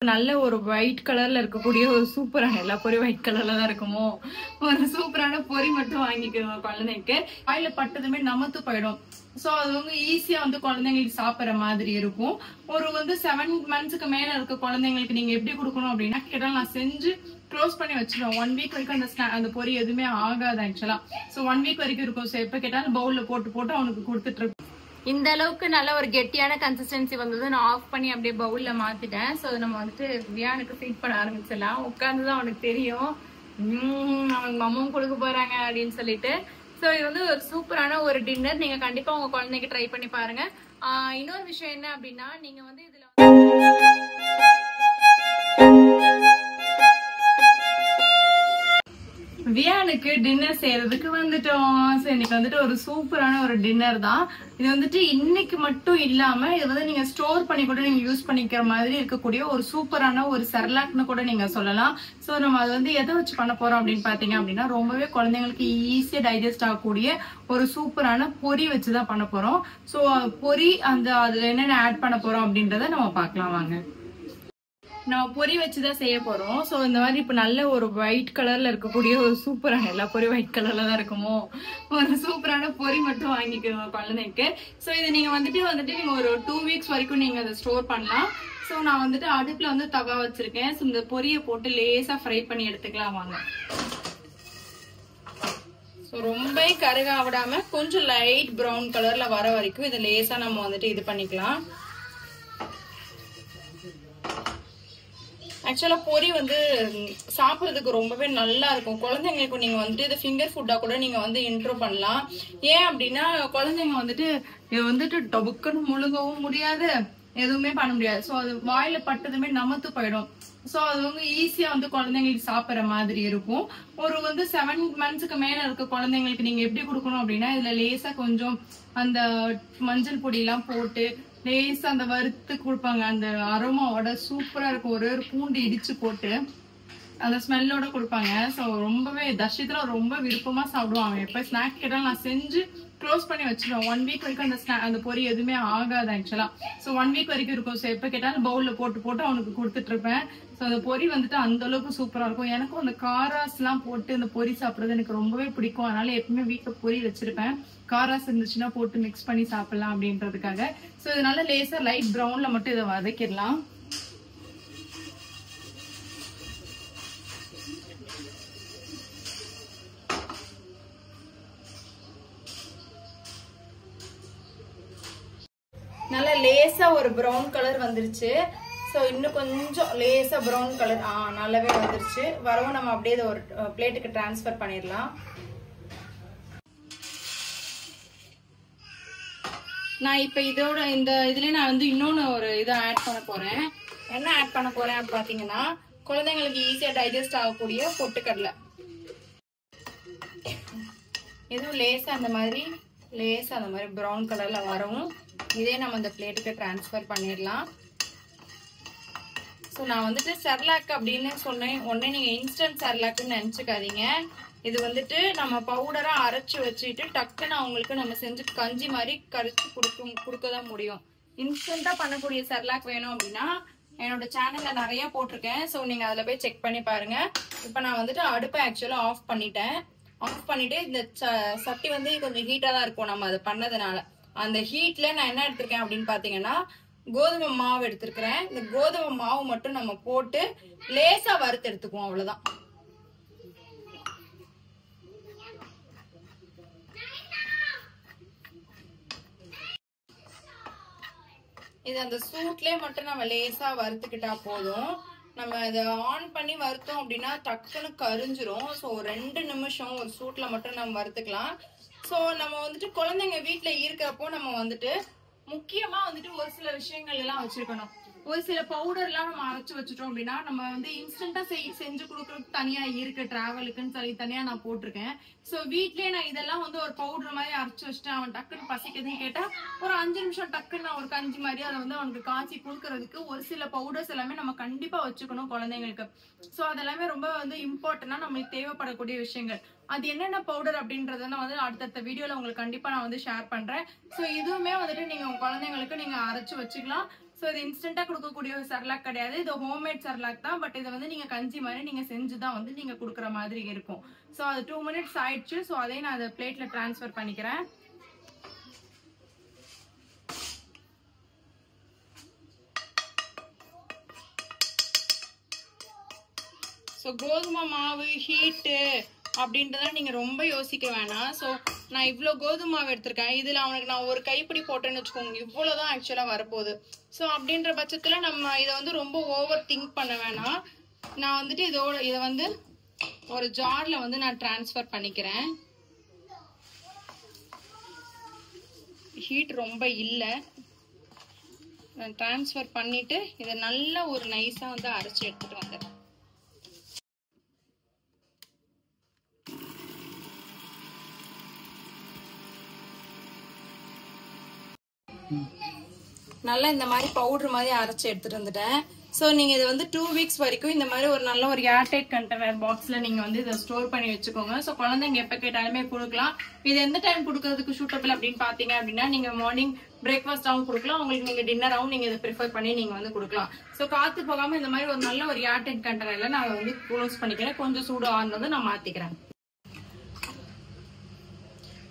நல்ல ஒரு ஒயிட் கலர்ல இருக்கக்கூடிய ஒரு சூப்பரான எல்லா பொரி ஒயிட் கலர்ல தான் இருக்குமோ ஒரு சூப்பரான பொரி மட்டும் வாங்கிக்கணும் குழந்தைக்கு. வாயில பட்டதுமே நமத்து போயிடும். சோ அது வந்து ஈஸியா வந்து குழந்தைங்களுக்கு சாப்பிடுற மாதிரி இருக்கும். ஒரு வந்து 7 monthsக்கு மேல இருக்க குழந்தைங்களுக்கு நீங்க எப்படி கொடுக்கணும் அப்படின்னா கேட்டால் நான் செஞ்சு க்ளோஸ் பண்ணி வச்சிருவேன். 1 week வரைக்கும் அந்த பொரி எதுவுமே ஆகாது ஆக்சுவலா. சோ 1 week வரைக்கும் இருக்கும். சோ எப்ப கேட்டாலும் பவுல்ல போட்டு அவனுக்கு கொடுத்துட்டு இருப்பேன். இந்த அளவுக்கு நல்ல ஒரு கெட்டியான கன்சிஸ்டன்சி வந்தது. நான் ஆஃப் பண்ணி அப்படியே பவுல்ல மாத்திட்டேன். சோ நம்ம வந்துட்டு வியானுக்கு ஃபீட் பண்ண ஆரம்பிச்சிடலாம். உட்கார்ந்துதான் அவனுக்கு தெரியும் அவங்க மம்மும் கொடுக்க போறாங்க அப்படின்னு சொல்லிட்டு. சோ இது வந்து ஒரு சூப்பரான ஒரு டின்னர். நீங்க கண்டிப்பா உங்க குழந்தைக்கு ட்ரை பண்ணி பாருங்க. இன்னொரு விஷயம் என்ன அப்படின்னா நீங்க வந்து இதுல வியானுக்கு டின்னர் செய்யறதுக்கு வந்துட்டோம். இன்னைக்கு வந்துட்டு ஒரு சூப்பரான ஒரு டின்னர் தான். இது வந்துட்டு இன்னைக்கு மட்டும் இல்லாம இது வந்து நீங்க ஸ்டோர் பண்ணி கூட நீங்க யூஸ் பண்ணிக்கிற மாதிரி இருக்கக்கூடிய ஒரு சூப்பரான ஒரு செர்லாக்னு கூட நீங்க சொல்லலாம். சோ நம்ம அது வந்து எதை வச்சு பண்ண போறோம் அப்படின்னு பாத்தீங்க அப்படின்னா ரொம்பவே குழந்தைங்களுக்கு ஈஸியா டைஜஸ்ட் ஆகக்கூடிய ஒரு சூப்பரான பொரி வச்சுதான் பண்ண போறோம். சோ பொரி அதுல என்னென்ன ஆட் பண்ண போறோம் அப்படின்றத நம்ம பாக்கலாம் வாங்க. நம்ம பொரி வச்சுதான் செய்ய போறோம். சோ இந்த மாதிரி இப்ப நல்ல ஒரு ஒயிட் கலர்ல இருக்கக்கூடிய ஒரு சூப்பரான எல்லா பொரி ஒயிட் கலர்ல தான் இருக்குமோ ஒரு சூப்பரான பொரி மட்டும் வாங்கிக்கணும் குழந்தைக்கு. சோ இது நீங்க வந்துட்டு நீங்க ஒரு 2 weeks வரைக்கும் நீங்க அதை ஸ்டோர் பண்ணலாம். சோ நான் வந்துட்டு அடுப்புல வந்து தவா வச்சிருக்கேன். சோ இந்த பொரியை போட்டு லேசா ஃப்ரை பண்ணி எடுத்துக்கலாம் வாங்க. சோ ரொம்ப கருகா விடாம கொஞ்சம் லைட் ப்ரௌன் கலர்ல வர வரைக்கும் இதை லேசா நம்ம வந்துட்டு இது பண்ணிக்கலாம். ஆக்சுவலா பொரி வந்து சாப்பிடுறதுக்கு ரொம்பவே நல்லா இருக்கும். குழந்தைங்களுக்கு நீங்க வந்துட்டு இது ஃபிங்கர் ஃபுட்டா கூட நீங்க வந்து இன்ட்ரோ பண்ணலாம். ஏன் அப்படின்னா குழந்தைங்க வந்துட்டு இது வந்துட்டு டபுக்குன்னு முழுங்கவும் முடியாது, எதுவுமே பண்ண முடியாது. சோ அது வாயில பட்டதுமே நமத்து போயிடும். சோ அது வந்து ஈஸியா வந்து குழந்தைங்களுக்கு சாப்பிடுற மாதிரி இருக்கும். ஒரு வந்து 7 monthsக்கு மேல இருக்க குழந்தைங்களுக்கு நீங்க எப்படி கொடுக்கணும் அப்படின்னா இதுல லேசா கொஞ்சம் அந்த மஞ்சள் பொடி எல்லாம் போட்டு லேசா அந்த வறுத்து கொடுப்பாங்க. அந்த அரோமாவோட சூப்பரா இருக்கும். ஒரு பூண்டு இடிச்சு போட்டு அந்த ஸ்மெல்லோட கொடுப்பாங்க. சோ ரொம்பவே தர்ஷித்ரா ரொம்ப விருப்பமா சாப்பிடுவாங்க. எப்ப ஸ்நாக் கேட்டாலும் நான் செஞ்சு க்ளோஸ் பண்ணி வச்சிருவேன். 1 week வரைக்கும் அந்த பொரி எதுவுமே ஆகாது ஆக்சுவலா. சோ 1 week வரைக்கும் இருக்கும். சோ எப்ப கேட்டாலும் பவுல்ல போட்டு அவனுக்கு கொடுத்துட்டு இருப்பேன். சோ அந்த பொரி வந்துட்டு அந்த அளவுக்கு சூப்பரா இருக்கும். எனக்கும் அந்த காராஸ் எல்லாம் போட்டு இந்த பொரி சாப்பிடுறது எனக்கு ரொம்பவே பிடிக்கும். அதனால எப்பவுமே வீட்டுல பொரி வச்சிருப்பேன். காராஸ் இருந்துச்சுன்னா போட்டு மிக்ஸ் பண்ணி சாப்பிடலாம் அப்படின்றதுக்காக. சோ இதனால லேசா லைட் ப்ரௌன்ல மட்டும் இதை வதக்கிடலாம். நல்லா லேசா ஒரு ப்ரௌன் கலர் வந்துருச்சு. சோ இன்னும் கொஞ்சம் லேசா ப்ரௌன் கலர் நல்லாவே வந்துருச்சு. வரவும் நம்ம அப்படியே ஒரு பிளேட்டுக்கு டிரான்ஸ்ஃபர் பண்ணிடலாம். நான் இப்ப இதோட இதுல நான் வந்து இன்னொன்னு ஒரு இதை ஆட் பண்ண போறேன். என்ன ஆட் பண்ண போறேன் பாத்தீங்கன்னா குழந்தைங்களுக்கு ஈஸியா டைஜஸ்ட் ஆகக்கூடிய பொட்டுக்கடலை. எதுவும் லேசா அந்த மாதிரி ப்ரௌன் கலர்ல வரவும் இதே நம்ம இந்த பிளேட்டுக்கு டிரான்ஸ்ஃபர் பண்ணிடலாம். ஸோ நான் வந்துட்டு செர்லாக் அப்படின்னு சொன்னேன். உடனே நீங்க இன்ஸ்டன்ட் செர்லாக்னு நினைச்சுக்காதீங்க. இது வந்துட்டு நம்ம பவுடரா அரைச்சு வச்சுட்டு டக்குன்னு அவங்களுக்கு நம்ம செஞ்சு கஞ்சி மாதிரி கரைச்சு கொடுக்கதான் முடியும். இன்ஸ்டன்டா பண்ணக்கூடிய செர்லாக் வேணும் அப்படின்னா என்னோட சேனல்ல நிறைய போட்டிருக்கேன். ஸோ நீங்க அதுல போய் செக் பண்ணி பாருங்க. இப்போ நான் வந்துட்டு அடுப்பை ஆக்சுவலா ஆஃப் பண்ணிட்டு இந்த சட்டி வந்து கொஞ்சம் ஹீட்டா தான் இருக்கும் நம்ம அதை பண்ணதுனால. அந்த ஹீட்ல நான் என்ன எடுத்திருக்கேன் அப்படின்னு பாத்தீங்கன்னா கோதுமை மாவு எடுத்திருக்கிறேன். இந்த கோதுமை மாவு மட்டும் நம்ம போட்டு லேசா வறுத்து எடுத்துக்குவோம். அவ்வளவுதான். இது அந்த சூட்லயே மட்டும் நம்ம லேசா வறுத்துக்கிட்டா போதும். நம்ம இதை ஆன் பண்ணி வறுத்தோம் அப்படின்னா டக்குன்னு கரிஞ்சிரும். ஸோ 2 நிமிஷம் ஒரு சூட்ல மட்டும் நம்ம வறுத்துக்கலாம். ஸோ நம்ம வந்துட்டு குழந்தைங்க வீட்டுல இருக்கிறப்போ நம்ம வந்துட்டு முக்கியமா வந்துட்டு ஒரு சில விஷயங்கள் எல்லாம் வச்சிருக்கணும். ஒரு சில பவுடர் எல்லாம் நம்ம அரைச்சு வச்சுட்டோம் அப்படின்னா நம்ம வந்து இன்ஸ்டன்டா செஞ்சு கொடுக்கறதுக்கு தனியா இருக்கு. டிராவலுக்குன்னு சொல்லி தனியா நான் போட்டிருக்கேன். சோ வீட்லயே நான் இதெல்லாம் வந்து ஒரு பவுடர் மாதிரி அரைச்சு வச்சுட்டு அவன் டக்குன்னு பசிக்குதுன்னு கேட்டா ஒரு 5 நிமிஷம் டக்குன்னு நான் ஒரு கஞ்சி மாதிரி அதை வந்து அவனுக்கு காய்ச்சி கொடுக்கறதுக்கு ஒரு சில பவுடர்ஸ் எல்லாமே நம்ம கண்டிப்பா வச்சுக்கணும் குழந்தைங்களுக்கு. சோ அதெல்லாமே ரொம்ப வந்து இம்பார்ட்டன்டா நம்மளுக்கு தேவைப்படக்கூடிய விஷயங்கள். அது என்னென்ன பவுடர் அப்படின்றத நான் வந்து அடுத்தடுத்த வீடியோல உங்களுக்கு கண்டிப்பா நான் வந்து ஷேர் பண்றேன். சோ இதுவுமே வந்துட்டு நீங்க உங்க குழந்தைங்களுக்கு நீங்க அரைச்சு வச்சுக்கலாம். ஸோ இது இன்ஸ்டன்டா கொடுக்கக்கூடிய ஒரு சர்லாக் கிடையாது, இது ஹோம்மேட் சர்லாக் தான். பட் இதை வந்து நீங்க கஞ்சி மாதிரி நீங்க செஞ்சுதான் வந்து நீங்க கொடுக்குற மாதிரி இருக்கும். ஸோ அது 2 minutes ஆயிடுச்சு. ஸோ அதையும் நான் அதை பிளேட்ல டிரான்ஸ்ஃபர் பண்ணிக்கிறேன். ஸோ கோதுமை மாவு ஹீட்டு அப்படின்றத நீங்க ரொம்ப யோசிக்க வேணாம். ஸோ நான் இவ்வளோ கோதுமை மாவு எடுத்திருக்கேன், இதுல அவனுக்கு நான் ஒரு கைப்பிடி போட்டேன்னு வச்சுக்கோங்க, இவ்வளவுதான் ஆக்சுவலா வரப்போகுது. ஸோ அப்படின்ற பட்சத்துல நம்ம இதை வந்து ரொம்ப ஓவர் திங்க் பண்ண வேணாம். நான் வந்துட்டு இதை வந்து ஒரு ஜார்ல வந்து நான் டிரான்ஸ்ஃபர் பண்ணிக்கிறேன். ஹீட் ரொம்ப இல்லை, நான் டிரான்ஸ்ஃபர் பண்ணிட்டு இதை நல்லா ஒரு நைஸா வந்து அரைச்சி எடுத்துட்டு வந்துடுறேன். நல்லா இந்த மாதிரி பவுடர் மாதிரி அரைச்சி எடுத்துட்டு வந்துட்டேன். ஸோ நீங்க இதை வந்து 2 weeks வரைக்கும் இந்த மாதிரி ஒரு நல்ல ஒரு ஏர்டைட் கண்டெய்னர் பாக்ஸ்ல நீங்க வந்து இதை ஸ்டோர் பண்ணி வச்சுக்கோங்க. ஸோ குழந்தைங்க எப்ப கேட்டாலுமே கொடுக்கலாம். இது எந்த டைம் கொடுக்கறதுக்கு சூட்டபிள் அப்படின்னு பாத்தீங்க அப்படின்னா, நீங்க மார்னிங் பிரேக்ஃபாஸ்டாவும் கொடுக்கலாம், உங்களுக்கு நீங்க டின்னராகவும் நீங்க இதை ப்ரிஃபர் பண்ணி நீங்க வந்து கொடுக்கலாம். ஸோ காத்து போகாம இந்த மாதிரி ஒரு நல்ல ஒரு ஏர்டைட் கண்டெய்னர்ல நான் வந்து க்ளோஸ் பண்ணிக்கிறேன். கொஞ்சம் சூடு ஆனது நான் மாத்திக்கிறேன்.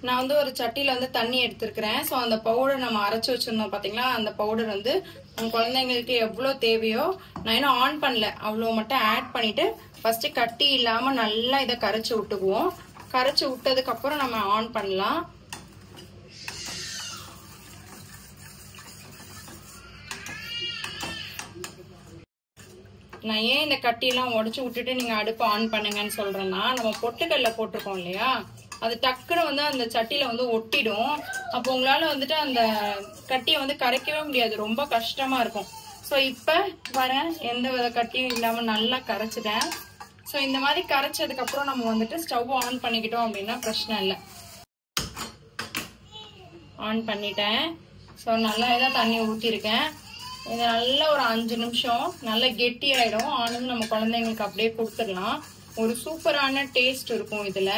நான் வந்து ஒரு சட்டியில வந்து தண்ணி எடுத்துருக்கிறேன். ஸோ அந்த பவுடர் நம்ம அரைச்சி வச்சிருந்தோம் பாத்தீங்களா, அந்த பவுடர் வந்து நம்ம குழந்தைங்களுக்கு எவ்வளவு தேவையோ, நான் இன்னும் ஆன் பண்ணல, அவ்வளவு மட்டும் ஆட் பண்ணிட்டு ஃபர்ஸ்ட் கட்டி இல்லாம நல்லா இதை கரைச்சி விட்டுக்குவோம். கரைச்சி விட்டதுக்கு அப்புறம் நம்ம ஆன் பண்ணலாம். நான் ஏன் இந்த கட்டியெல்லாம் உடைச்சு விட்டுட்டு நீங்க அடுப்பு ஆன் பண்ணுங்கன்னு சொல்றேன்னா, நம்ம பொட்டுக்கல்ல போட்டிருக்கோம் இல்லையா, அது டக்குன்னு வந்து அந்த சட்டியில வந்து ஒட்டிடும். அப்போ உங்களால வந்துட்டு அந்த கட்டியை வந்து கரைக்கவே முடியாது, ரொம்ப கஷ்டமா இருக்கும். ஸோ இப்ப பாருங்க, எந்த வித கட்டியும் இல்லாம நல்லா கரைச்சிட்டேன். ஸோ இந்த மாதிரி கரைச்சதுக்கு அப்புறம் நம்ம வந்துட்டு ஸ்டவ் ஆன் பண்ணிக்கிட்டோம் அப்படின்னா பிரச்சனை இல்லை. ஆன் பண்ணிட்டேன். ஸோ நல்லா இதான் தண்ணி ஊற்றிருக்கேன். இது நல்லா ஒரு 5 நிமிஷம் நல்லா கெட்டி ஆயிடும். ஆனது நம்ம குழந்தைங்களுக்கு அப்படியே கொடுத்துடலாம். ஒரு சூப்பரான டேஸ்ட் இருக்கும் இதுல.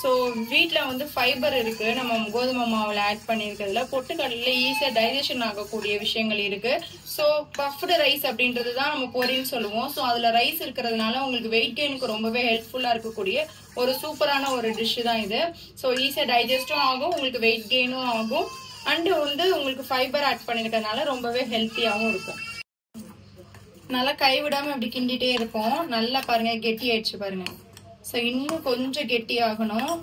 ஸோ வீட்டில் வந்து ஃபைபர் இருக்கு, நம்ம கோதுமை மாவில் ஆட் பண்ணியிருக்கிறதுல. பொட்டுக்கடலையில ஈஸியாக டைஜஷன் ஆகக்கூடிய விஷயங்கள் இருக்கு. ஸோ பஃப்டு ரைஸ் அப்படின்றது தான் நம்ம பொரியல் சொல்லுவோம். ஸோ அதில் ரைஸ் இருக்கிறதுனால உங்களுக்கு வெயிட் கெயினுக்கு ரொம்பவே ஹெல்ப்ஃபுல்லாக இருக்கக்கூடிய ஒரு சூப்பரான ஒரு டிஷ் தான் இது. ஸோ ஈஸியாக டைஜஸ்டும் ஆகும், உங்களுக்கு வெயிட் கெயினும் ஆகும், அண்டு வந்து உங்களுக்கு ஃபைபர் ஆட் பண்ணிருக்கிறதுனால ரொம்பவே ஹெல்த்தியாகவும் இருக்கும். நல்லா கைவிடாம அப்படி கிண்டிட்டே இருப்போம். நல்லா பாருங்க கெட்டி ஆயிடுச்சு பாருங்க. ஸோ இன்னும் கொஞ்சம் கெட்டி ஆகணும்.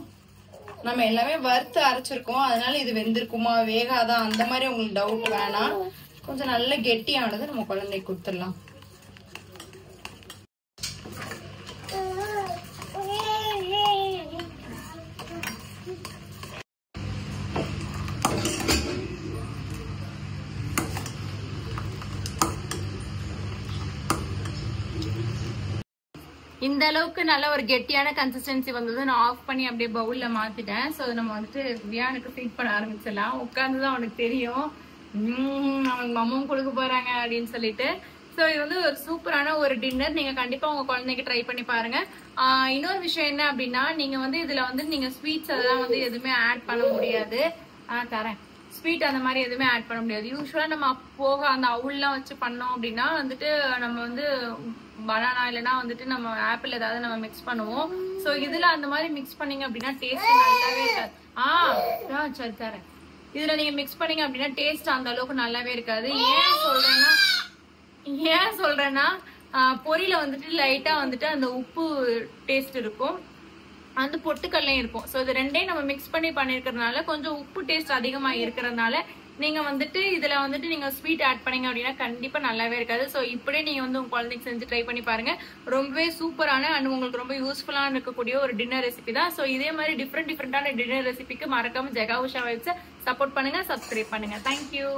நம்ம எல்லாமே வறுத்து அரைச்சிருக்கோம், அதனால இது வெந்திருக்குமா வேகாதா அந்த மாதிரி உங்களுக்கு டவுட் வேணாம். கொஞ்சம் நல்ல கெட்டியானது நம்ம குழந்தைக்கு கொடுத்துடலாம். இந்த அளவுக்கு நல்ல ஒரு கெட்டியான கன்சிஸ்டன்சி வந்தது. நான் ஆஃப் பண்ணி அப்படியே பவுல்ல மாத்திட்டேன். ஸோ நம்ம வந்துட்டு வியானுக்கு ஃபீட் பண்ண ஆரம்பிச்சிடலாம். உட்காந்துதான் அவனுக்கு தெரியும் அவனுக்கு மம்மும் கொடுக்க போறாங்க அப்படின்னு சொல்லிட்டு. ஸோ இது வந்து ஒரு சூப்பரான ஒரு டின்னர். நீங்க கண்டிப்பா உங்க குழந்தைக்கு ட்ரை பண்ணி பாருங்க. இன்னொரு விஷயம் என்ன அப்படின்னா, நீங்க வந்து இதுல வந்து நீங்க ஸ்வீட்ஸ் அதெல்லாம் வந்து எதுவுமே ஆட் பண்ண முடியாது. தரேன் ஸ்வீட் அந்த மாதிரி எதுவுமே ஆட் பண்ண முடியாது. யூஸ்வலா நம்ம போக அந்த அவுல்லாம் வச்சு பண்ணோம் அப்படின்னா வந்துட்டு நம்ம வந்து பனானா இல்லைன்னா வந்துட்டு நம்ம ஆப்பிள் ஏதாவது நம்ம மிக்ஸ் பண்ணுவோம். ஸோ இதுல அந்த மாதிரி மிக்ஸ் பண்ணீங்க அப்படின்னா டேஸ்ட் நல்லாவே இருக்காது. சரி தரேன். இதுல நீங்க மிக்ஸ் பண்ணீங்க அப்படின்னா டேஸ்ட் அந்த அளவுக்கு நல்லாவே இருக்காது. ஏன் சொல்றேன்னா பொரியில வந்துட்டு லைட்டா வந்துட்டு அந்த உப்பு டேஸ்ட் இருக்கும், அந்த பொட்டுக்கல்லையும் இருக்கும். ஸோ இது ரெண்டையும் நம்ம மிக்ஸ் பண்ணி பண்ணிருக்கிறதுனால கொஞ்சம் உப்பு டேஸ்ட் அதிகமா இருக்கிறதுனால நீங்க வந்துட்டு இதுல வந்துட்டு நீங்க ஸ்வீட் ஆட் பண்ணீங்க அப்படின்னா கண்டிப்பா நல்லாவே இருக்காது. ஸோ இப்படியே நீங்க வந்து உங்க குழந்தைக்கு செஞ்சு ட்ரை பண்ணி பாருங்க. ரொம்பவே சூப்பரான அண்ட் உங்களுக்கு ரொம்ப யூஸ்ஃபுல்லான இருக்கக்கூடிய ஒரு டின்னர் ரெசிபி தான். ஸோ இதே மாதிரி டிஃப்ரெண்டான டின்னர் ரெசிபிக்கு மறக்காம ஜெகா உஷா வைப்ஸை சப்போர்ட் பண்ணுங்க, சப்ஸ்கிரைப் பண்ணுங்க. தேங்க்யூ.